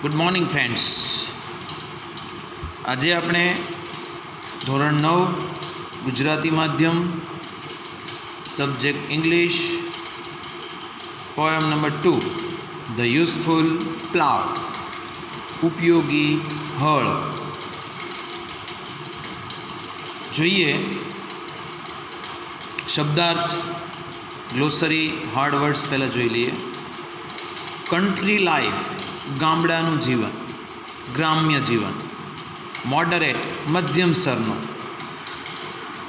Good morning friends. આજે આપણે ધોરણ 9 ગુજરાતી માધ્યમ subject English poem number 2 the useful plough ઉપયોગી હળ જોઈએ. શબ્દાર્થ ગ્લોસરી હાર્ડ વર્ડ્સ પહેલાં જોઈ લઈએ. કન્ટ્રી લાઈફ ગામડાનું જીવન, ગ્રામ્ય જીવન. મોડરેટ મધ્યમ સ્તરનું.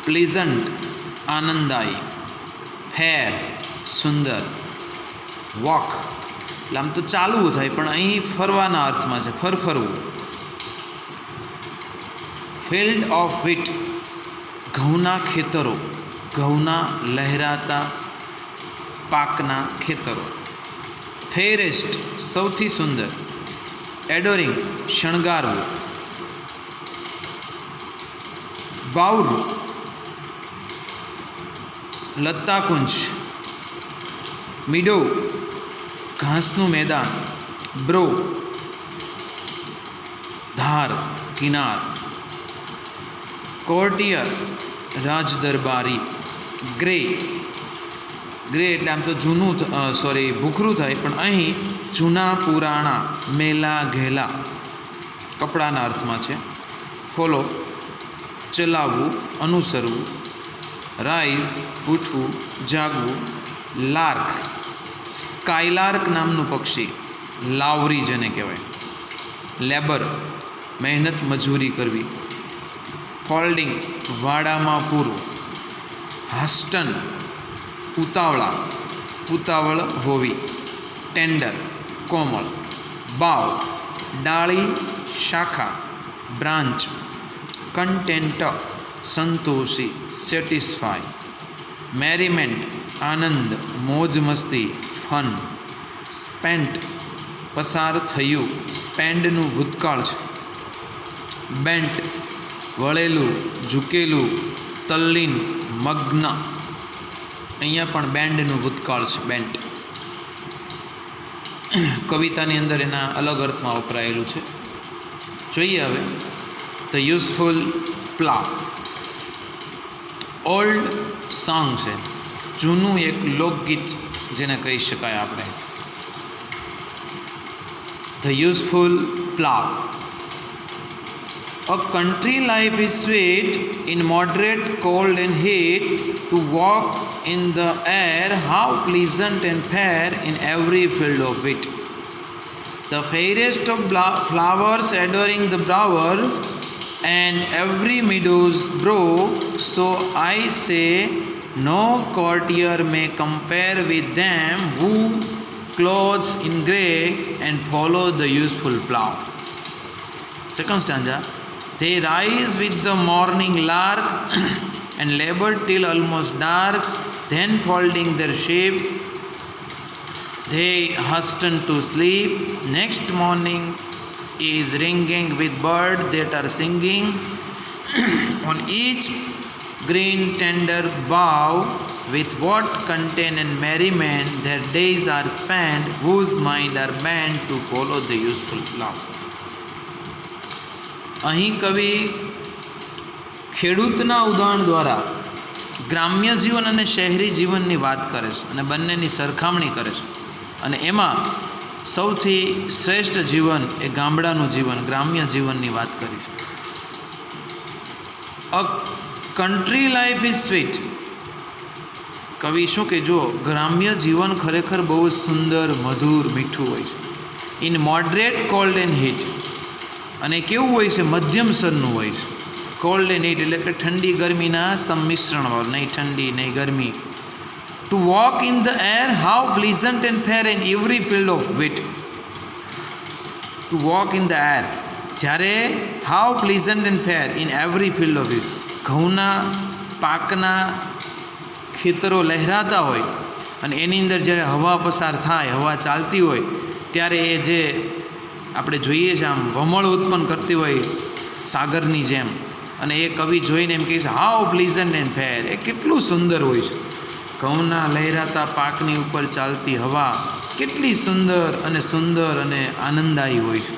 પ્લીઝન્ટ આનંદદાયી. ફેર સુંદર. વોક એટલે આમ તો ચાલવું થાય પણ અહીં ફરવાના અર્થમાં છે, ફરવું. ફિલ્ડ ઓફ વ્હીટ ઘઉંના ખેતરો, ઘઉંના લહેરાતા પાકના ખેતરો. ફેરેસ્ટ સૌથી સુંદર. એડોરિંગ શણગારવું. બાઉર લતાકુંજ. મીડો ઘાસનું મેદાન. બ્રો ધાર કિનાર. કોર્ટિયર રાજદરબારી. ગ્રે એટલે આમ તો જૂનું ભૂખરું થાય પણ અહીં જૂના પુરાણા, મેલા ઘેલા કપડાના અર્થમાં છે. ફોલો ચલાવવું, અનુસરવું. રાઇઝ ઉઠવું, જાગવું. લાર્ક સ્કાયલાર્ક નામનું પક્ષી, લાવરી જેને કહેવાય. લેબર મહેનત મજૂરી કરવી. ફોલ્ડિંગ વાડામાં પૂરવું. હાસ્ટન ઉતાવળ હોવી. ટેન્ડર કોમળ. બાવ ડાળી શાખા, બ્રાન્ચ. કન્ટેન્ટ સંતોષી, સેટિસ્ફાય. મેરીમેન્ટ આનંદ, મોજ મસ્તી, ફન. સ્પેન્ટ પસાર થયું, સ્પેન્ડનું ભૂતકાળ છે. બેન્ટ વળેલું, ઝૂકેલું, તલ્લીન, મગ્ન. અહીંયા પણ બેન્ડનું ભૂતકાળ છે, બેન્ટ. કવિતાની અંદર એના અલગ અર્થમાં વપરાયેલું છે. જોઈએ હવે the useful plough. Old song છે, જૂનું એક લોકગીત જેને કહી શકાય આપણે. The useful plough. A country life is sweet in moderate cold and heat. To walk in the air, how pleasant and fair in every field of wheat. The fairest of flowers adoring the bower, and every meadow's brow. So I say, no courtier may compare with them who clothes in grey and follow the useful plough. Second stanza. They rise with the morning lark and labor till almost dark. Then folding their sheep, they hasten to sleep. Next morning is ringing with birds that are singing. On each green tender bough, with what content and merriment their days are spent, whose mind are bent to follow the useful plough. અહીં કવિ ખેડૂતના ઉદાહરણ દ્વારા ગ્રામ્ય જીવન અને શહેરી જીવનની વાત કરે છે અને બંનેની સરખામણી કરે છે. અને એમાં સૌથી શ્રેષ્ઠ જીવન એ ગામડાનું જીવન, ગ્રામ્ય જીવનની વાત કરી છે. અ કન્ટ્રી લાઈફ ઇઝ સ્વીટ. કવિ શું કે જો ગ્રામ્ય જીવન ખરેખર બહુ સુંદર, મધુર, મીઠું હોય છે. In moderate cold and heat. અને કેવું હોય છે? મધ્યમ સ્તરનું હોય છે. કોલ્ડ એન્ડ હીટ એટલે કે ઠંડી ગરમીના સંમિશ્રણવાળું, નહીં ઠંડી નહીં ગરમી. To walk in the air, how pleasant and fair in every field of wheat. To walk in the air, જ્યારે how pleasant and fair in every field of wheat. ઘઉંના પાકના ખેતરો લહેરાતા હોય અને એની અંદર જ્યારે હવા પસાર થાય, હવા ચાલતી હોય ત્યારે એ જે આપણે જોઈએ છે આમ વમળ ઉત્પન્ન કરતી હોય સાગરની જેમ. અને એ કવિ જોઈને એમ કહે છે હાઉ પ્લીઝન્ટ એન્ડ ફેર, એ કેટલું સુંદર હોય છે. ઘઉંના લહેરાતા પાકની ઉપર ચાલતી હવા કેટલી સુંદર અને આનંદદાયી હોય છે.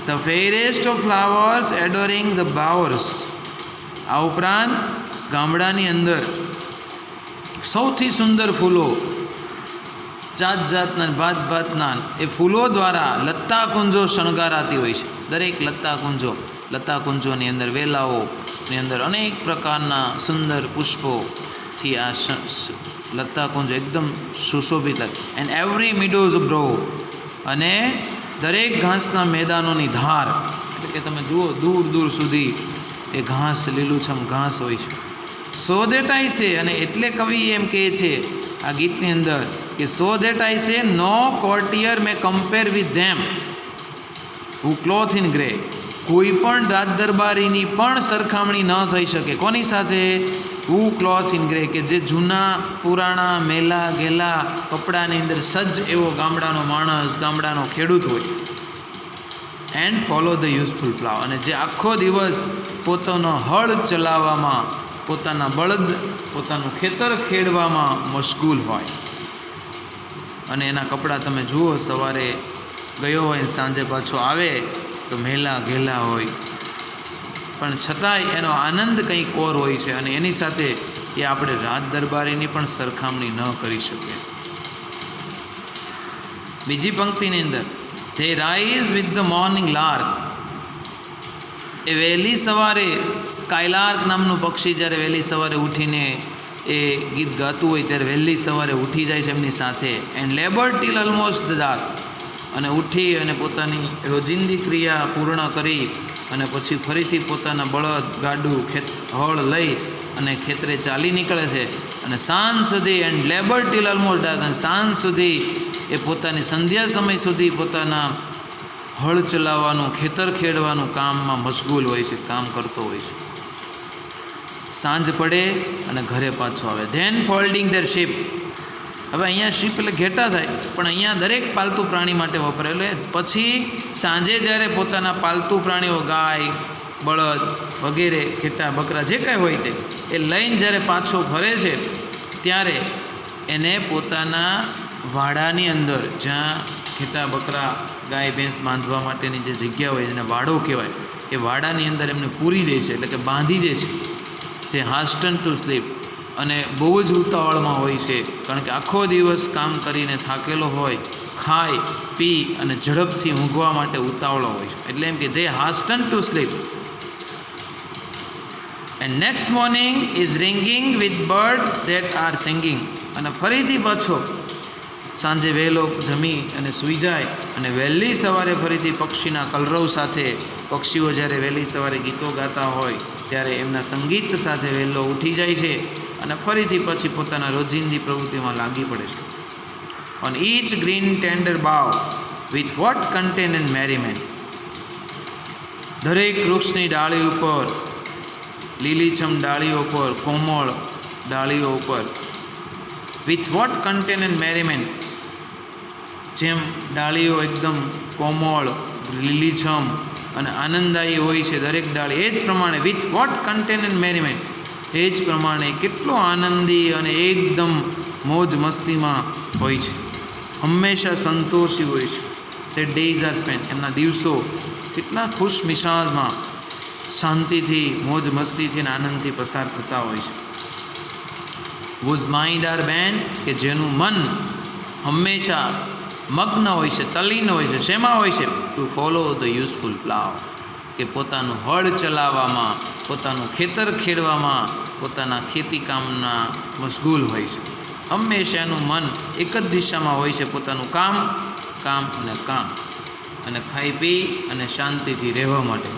The forest of flowers adoring the bowers. આ ઉપરાંત ગામડાની અંદર સૌથી સુંદર ફૂલો, જાતના ભાતના એ ફૂલો દ્વારા લતા કુંજો શણગારાતી હોય છે. દરેક લતા કુંજોની અંદર વેલાઓની અંદર અનેક પ્રકારના સુંદર પુષ્પોથી આ લતા કુંજો એકદમ સુશોભિત લાગે. એન્ડ એવરી મીડોઝ બ્રો, અને દરેક ઘાસના મેદાનોની ધાર, એટલે કે તમે જુઓ દૂર સુધી એ ઘાસ, લીલુંછમ ઘાસ હોય છે. સો દેટ આઈ સે, અને એટલે કવિ એમ કહે છે આ ગીતની અંદર કે સો that I say no courtier may compare with them who clothe in grey. કોઈ પણ રાજ દરબારીની પણ સરખામણી ન થઈ શકે. કોની સાથે? હુ ક્લોથ ઇન ગ્રે, કે જે જૂના પુરાણા મેલા ઘેલા કપડાની અંદર સજ્જ એવો ગામડાનો માણસ, ગામડાનો ખેડૂત હોય. And follow the useful plough, અને જે આખો દિવસ પોતાનો હળ ચલાવવામાં, પોતાના બળદ, પોતાનું ખેતર ખેડવામાં મશગુલ હોય. અને એના કપડાં તમે જુઓ, સવારે ગયો હોય ને સાંજે પાછો આવે તો મેલા ઘેલા હોય, પણ છતાંય એનો આનંદ કંઈક ઓર હોય છે. અને એની સાથે એ આપણે રાજ દરબારીની પણ સરખામણી ન કરી શકીએ. બીજી પંક્તિની અંદર they rise with the morning lark. એ વહેલી સવારે સ્કાયલાર્ક નામનું પક્ષી જ્યારે વહેલી સવારે ઉઠીને એ ગીત ગાતું હોય ત્યારે વહેલી સવારે ઉઠી જાય છે એમની સાથે. And labour till almost the dark, અને ઉઠી અને પોતાની રોજિંદી ક્રિયા પૂર્ણ કરી અને પછી ફરીથી પોતાના બળદ, ગાડું, હળ લઈ અને ખેતરે ચાલી નીકળે છે. અને સાંજ સુધી, and labour till almost dark, અને સાંજ સુધી એ પોતાની સંધ્યા સમય સુધી પોતાના હળ ચલાવવાનું, ખેતર ખેડવાનું કામમાં મશગુલ હોય છે, કામ કરતો હોય છે. સાંજ પડે અને ઘરે પાછો આવે. Then folding their sheep. હવે અહીંયા શીપ એટલે ઘેટા થાય, પણ અહીંયા દરેક પાલતુ પ્રાણી માટે વપરાયેલું. પછી સાંજે જ્યારે પોતાના પાલતુ પ્રાણીઓ, ગાય, બળદ વગેરે, ઘેટા, બકરા જે કાંઈ હોય તે એ લઈને જ્યારે પાછો ફરે છે ત્યારે એને પોતાના વાડાની અંદર, જ્યાં ઘેટા, બકરા, ગાય, ભેંસ બાંધવા માટેની જે જગ્યા હોય એને વાડો કહેવાય, એ વાડાની અંદર એમને પૂરી દે છે, એટલે કે બાંધી દે છે. જે હાસ્ટન ટુ સ્લીપ, અને બહુ જ ઉતાવળમાં હોય છે, કારણ કે આખો દિવસ કામ કરીને થાકેલો હોય, ખાય પી અને ઝડપથી ઊંઘવા માટે ઉતાવળો હોય છે. એટલે એમ કે they hasten to sleep. And next morning is ringing with bird that are singing. અને ફરીથી પાછો સાંજે વહેલો જમી અને સૂઈ જાય, અને વહેલી સવારે ફરીથી પક્ષીના કલરવ સાથે, પક્ષીઓ જ્યારે વહેલી સવારે ગીતો ગાતા હોય ત્યારે એમના સંગીત સાથે વહેલો ઉઠી જાય છે અને ફરીથી પછી પોતાના રોજિંદી પ્રવૃત્તિમાં લાગી પડે છે. On each green tender bough with what content and merriment. દરેક વૃક્ષની ડાળી ઉપર, લીલીછમ ડાળીઓ પર, કોમળ ડાળીઓ ઉપર, વિથ વોટ કન્ટેન એન્ડ મેરીમેન્ટ, જેમ ડાળીઓ એકદમ કોમળ, લીલીછમ અને આનંદદાયી હોય છે દરેક ડાળી, એ જ પ્રમાણે વિથ વોટ કન્ટેન એન્ડ મેરીમેન્ટ, એ જ પ્રમાણે કેટલો આનંદી અને એકદમ મોજ મસ્તીમાં હોય છે, હંમેશા સંતોષી હોય છે. તે ડેઝ આર સ્પેન્ટ, એમના દિવસો કેટલા ખુશ મિજાજમાં, શાંતિથી, મોજ મસ્તીથી અને આનંદથી પસાર થતા હોય છે. whose mind are bent, કે જેનું મન હંમેશા મગ્ન હોય છે, તલ્લીન હોય છે. શેમાં હોય છે? Two follow the useful plough, કે પોતાનું હળ ચલાવવામાં, પોતાનું ખેતર ખેડવામાં, પોતાના ખેતી કામના મશગુલ હોય છે. હંમેશાનું મન એક જ દિશામાં હોય છે, પોતાનું કામ, કામ અને કામ, અને ખાઈ પી અને શાંતિથી રહેવા માટે.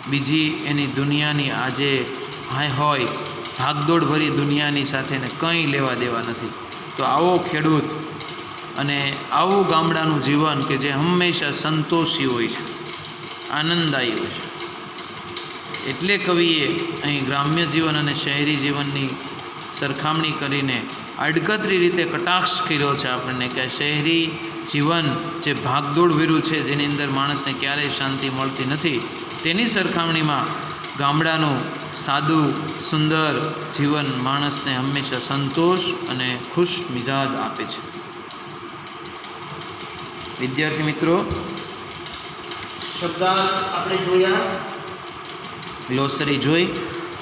બીજી એની દુનિયાની આજે હોય ભાગદોડભરી દુનિયાની સાથે એને કંઈ લેવા દેવા નથી. તો આવો ખેડૂત અને આવું ગામડાનું જીવન કે જે હંમેશા સંતોષી હોય છે, આનંદદાયી હોય છે. એટલે કવિએ અહીં ગ્રામ્ય જીવન અને શહેરી જીવનની સરખામણી કરીને અડકતરી રીતે કટાક્ષ કર્યો છે આપણને, કે શહેરી જીવન જે ભાગદોડભર્યું છે, જેની અંદર માણસને ક્યારેય શાંતિ મળતી નથી, તેની સરખામણીમાં ગામડાનું સાદું સુંદર જીવન માણસને હંમેશા સંતોષ અને ખુશ મિજાજ આપે છે. વિદ્યાર્થી મિત્રો, શબ્દાર્થ આપણે જોયા, ગ્લોસરી જોઈ,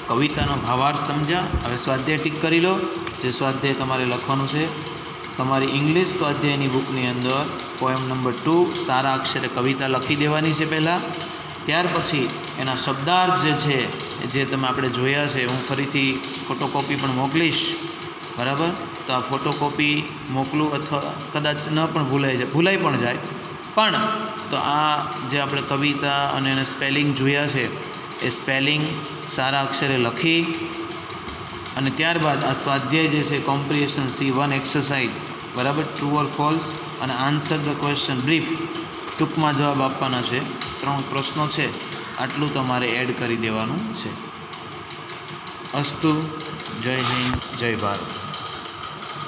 કવિતાનો ભાવાર્થ સમજ્યા. હવે સ્વાધ્યાય ટીક કરી લો. જે સ્વાધ્યાય તમારે લખવાનું છે તમારી ઇંગ્લિશ સ્વાધ્યાયની બુકની અંદર પોએમ નંબર 2 સારા અક્ષરે કવિતા લખી દેવાની છે પહેલાં. ત્યાર પછી એના શબ્દાર્થ જે છે જે તમે આપણે જોયા છે, હું ફરીથી ફોટોકોપી પણ મોકલીશ, બરાબર? તો આ ફોટોકોપી મોકલું અથવા કદાચ ન પણ ભૂલાઈ પણ જાય, પણ તો આ જે આપણે કવિતા અને એને સ્પેલિંગ જોયા છે એ સ્પેલિંગ સારા અક્ષરે લખી અને ત્યારબાદ આ સ્વાધ્યાય જે છે કોમ્પ્રિહેન્શન C1 એક્સરસાઇઝ, બરાબર, ટ્રુ ઓર ફોલ્સ અને આન્સર ધ ક્વેશ્ચન બ્રીફ, ટૂંકમાં જવાબ આપવાના છે. 3 પ્રશ્નો છે, આટલું તમારે એડ કરી દેવાનું છે. અસ્તુ. જય હિન્દ, જય ભારત.